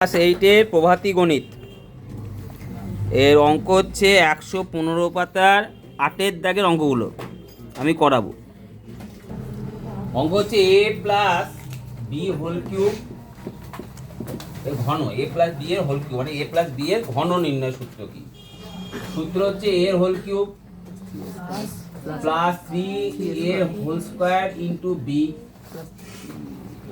Class 8-এর প্রভাতী গণিত এর অঙ্ক হচ্ছে 115 পাতার 8-এর দাগের অঙ্কগুলো আমি করাবো। অঙ্ক হচ্ছে a plus b whole cube এর ঘন, a প্লাস বি এর হোল কিউব মানে a প্লাস বি এর ঘন নির্ণয় সূত্র কি? সূত্র হচ্ছে a এর হোল কিউব প্লাস 3 এর whole square into b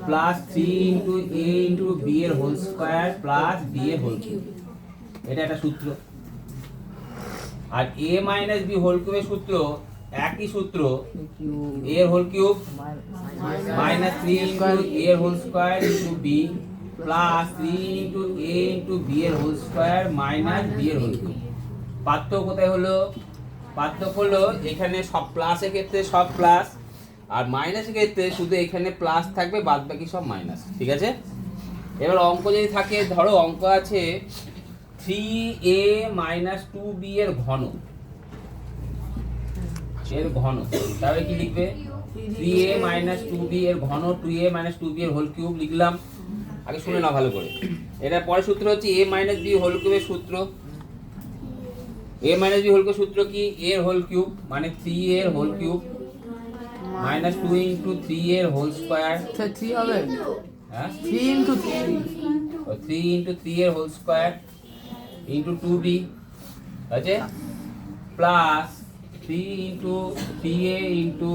plus 3 into a into b এর হোল স্কয়ার প্লাস বি এর হোল কিউব, এটা একটা সূত্র। আর এ মাইনাস বি হোল কিউবের সূত্র একই সূত্র, এ এর whole cube minus 3 into a এর whole square into b plus 3 into a into b এর হোল স্কয়ার মাইনাস বি এর হোল কিউব। পার্থক্য কোথায় হলো? পার্থক্য হলো এখানে সব প্লাসের ক্ষেত্রে সব প্লাস, আর মাইনাসের ক্ষেত্রে শুধু এখানে প্লাস থাকবে, বাদ বাকি সব মাইনাস। ঠিক আছে, এবার অঙ্ক যদি থাকে, ধরো অঙ্ক আছে 3a মাইনাস 2b এর ঘন, এর ঘন, তাহলে কি লিখবে? 3a মাইনাস 2b এর ঘন 2a মাইনাস 2b এর হোল কিউব লিখলাম। আগে শুনে নাও ভালো করে। এটা পরের সূত্র হচ্ছে a মাইনাস b হোল কিউবের সূত্র। a মাইনাস b হোল কিউবের সূত্র কি? a এর হোল কিউব মানে 3a এর হোল কিউব মাইনাস 2 ইন্টু 3 এর হোল স্কয়ার, 3 হবে, হ্যাঁ 3 ইন্টু 3 3 ইন্টু 3 এর হোল স্কয়ার ইন্টু 2b আছে plus 3 into 3a into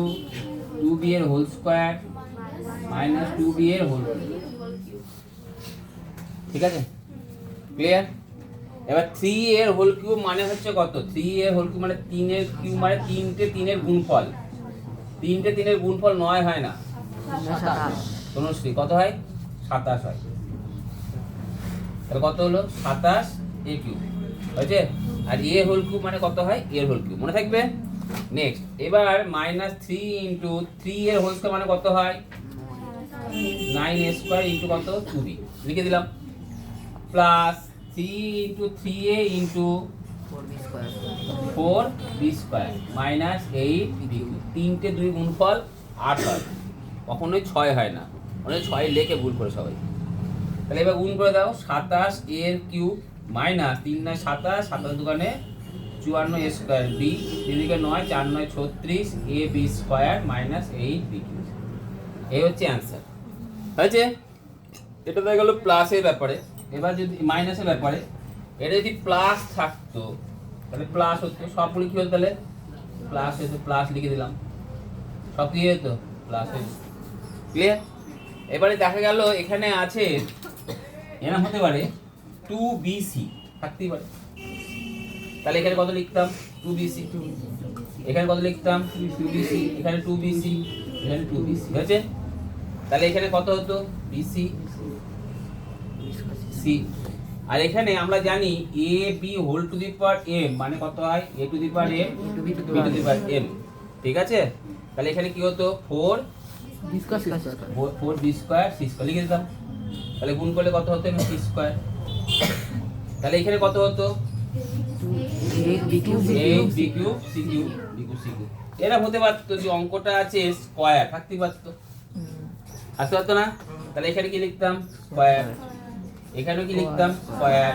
2b এর হোল স্কয়ার মাইনাস 2b এর হোল কিউব। ঠিক আছে, ক্লিয়ার? এবার 3 এর হোল কিউব মানে হচ্ছে কত? 3 এর হোল কিউব মানে 3 এর কিউব মানে 3টে 3 এর গুণফল। 3টে 3 এর গুণফল 9 হয় না, 27। কত হয়? 27 হয়। তাহলে কত হলো? 27 a কিউব হয়েছে। আর a হোল কিউব মানে কত হয়? a এর হোল কিউব, মনে থাকবে? নেক্সট, এবার মাইনাস 3 ইন্টু 3 এর হোল স্কয়ার মানে কত হয়? 9a স্কয়ার ইন্টু কত? 2b লিখে দিলাম। Plus 3 into 3a into 4b square minus 8b। 3টে 2 গুণফল 8 হয়, কখনোই 6 হয় না, অনেক 6 লেখে ভুল করে সবাই। তাহলে এবার গুণ করে দাও, 27 এর কিউব মাইনাস 3 9 27, 27 দুগুণে 54 a স্কয়ার b, এদিকে 9 4 9 36 a b square minus 8b cube. এই হচ্ছে অ্যানসার। হয়েছে? এটা তো গেল প্লাসের ব্যাপারে। এবার যদি মাইনাসের ব্যাপারে, এটা যদি প্লাস থাকতো তাহলে প্লাস হতো, সবগুলো কি হতো? তাহলে প্লাস হতো, প্লাস লিখে দিলাম, সব কি হতো? প্লাস হতো। ক্লিয়ার? এবারে দেখা গেল এখানে আছে, এরকম হতে পারে 2bc থাকতেই পারে। তাহলে এখানে কত লিখতাম? 2bc। এখানে কত লিখতাম? 2bc। এখানে 2bc, এখানে 2bc। হয়েছে? তাহলে এখানে কত হতো? bc c। আর এখানে আমরা জানি a b whole to the power m মানে কত হয়? a to the power m b to the power m। ঠিক আছে, তাহলে এখানে কি হতো? 4b স্কয়ার c স্কয়ার লিখে দিতাম। তাহলে গুণ করলে কত হতো? c square. তাহলে এখানে কত হতো? 8b cube c cube b cube c cube. এরা হতে পারতো যে অঙ্কটা আছে স্কয়ার, থাকতেই পারতো, আসতে পারতো না? তাহলে এখানে কি লিখতাম? স্কয়ার। এখানেও কি লিখতাম? স্কয়ার।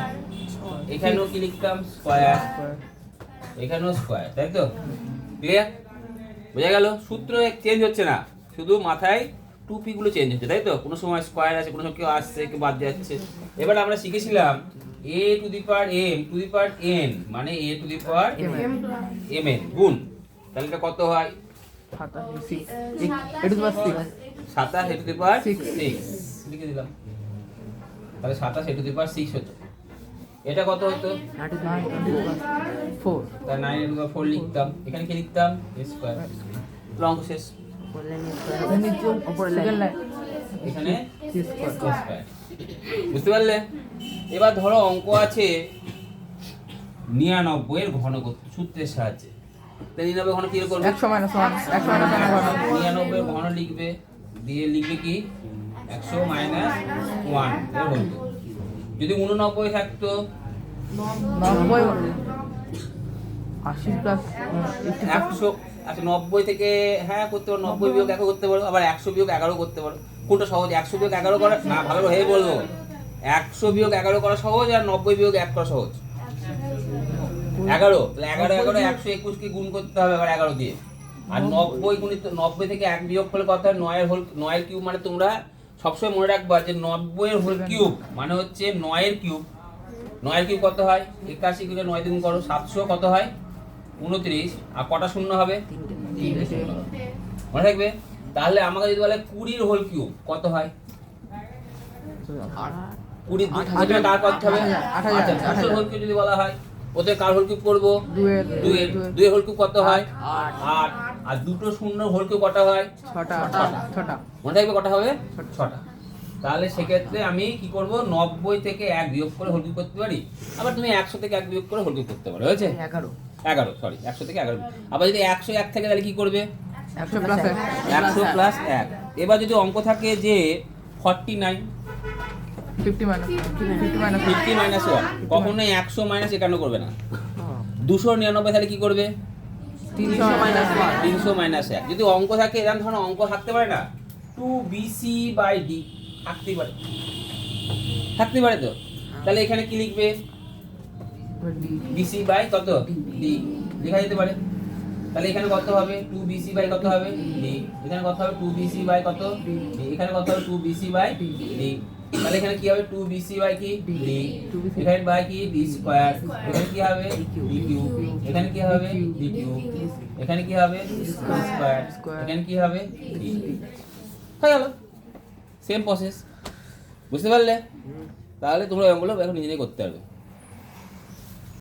এখানেও কি লিখতাম? স্কয়ার। এখানেও স্কয়ার, তাই তো? ক্লিয়ার? বোঝা গেল? সূত্র চেঞ্জ হচ্ছে না, শুধু মাথায় টুপি গুলো চেঞ্জ হচ্ছে, তাই তো? কোনো সময় স্কয়ার আছে, কোনো সময় কেউ আসছে, কেউ বাদ যাচ্ছে। এবার আমরা শিখেছিলাম a to the power m two the power n মানে a to the power mn গুণ। তাহলে এটা কত হয়? 27 a টু দি পাওয়ার 6 লিখে দিলাম। তাহলে 27 a টু দি পাওয়ার 6 হতো। এটা কত হতো? 4। তাহলে 9 a টু দি পাওয়ার 4 লিখতাম। এখানে কি লিখতাম? a square. অঙ্ক শেষ। এখানে c স্কয়ার। বুঝতে পারলে? এবার ধরো অঙ্ক আছে 99 এর ঘন করতে সূত্রের সাহায্যে। তাহলে 99 ঘন কি করবে? 100 100 99 এর ঘন লিখবে, দিয়ে লিখবে কি? 100 - 1 এর হোল। যদি 89 থাকতো 90 80 প্লাস 100, আচ্ছা 90 থেকে হ্যাঁ করতে পারো, 90 বিয়োগ 1 করতে পারো, আবার 100 বিয়োগ 11 করতে পারো। কোনটা সহজ? 100 বিয়োগ 11 করা না, ভালো হয়ে বলবো 100 বিয়োগ 11 করা সহজ আর 90 বিয়োগ 1 করা সহজ? 11, তাহলে 11 121 কে গুণ করতে হবে আবার 11 দিয়ে। আর 90 গুণিত 90 থেকে 1 বিয়োগ করলে কত হয়? 9 এর কিউব। মানে তোমরা সবসময় মনে রাখবা যে 90 এর হোল কিউব মানে হচ্ছে 9 এর কিউব। 9 এর কিউব কত হয়? 81 কে 9 দিয়ে গুণ করো, 700 কত হয়? 29। আর কটা শূন্য হবে? 3টে শূন্য হবে। মনে থাকবে? তাহলে আমাকে যদি বলে 20 এর হোল কিউব কত হয়? 20 দুটো কার করতে হবে? 8 হোল কিউব যদি বলা হয়, ওতে কার হোল কিউব করব? 2 এর হোল কিউব কত হয়? 8। আর দুটো শূন্য হোল কিউব কত হয়? 6টা। মনে থাকবে কটা হবে? 6টা। তাহলে সেক্ষেত্রে আমি কি করব? 90 থেকে 1 বিয়োগ করে হোল কিউব করতে পারি। আবার তুমি 100 থেকে 1 বিয়োগ করে হোল কিউব করতে পারো। হয়েছে? 11 সরি 100 থেকে 11। আবার যদি 101 থাকে তাহলে কি করবে? 100 প্লাস 1 100 প্লাস 1। এবার যদি অঙ্ক থাকে যে 49 50 মাইনাস 1, কখনোই 100 মাইনাস 51 করবে না। 299 তাহলে কি করবে? 300 মাইনাস 1 300 মাইনাস 1। যদি অঙ্ক থাকে, এরকম ধরনের অঙ্ক থাকতে পারে না, 2BC/D থাকতে পারে তো। তাহলে এখানে কি লিখবে? BC বাই কত? D লেখা যেতে পারে। তাহলে এখানে কত হবে? 2BC বাই কত হবে? D। এখানে কত হবে? 2BC বাই কত? D। এখানে কত হবে? 2BC by D। তাহলে এখানে কি হবে? 2BC বাই কি? D। এখানে বাই কি? D square. এখানে কি হবে? D cube. এখানে কি হবে? D cube. এখানে কি হবে? D square. এখানে কি হবে? D। হয়ে গেল। Same process. বুঝতে পারলে? তাহলে তোমরা অঙ্কগুলো এখন নিজে নিজে করতে পারবে।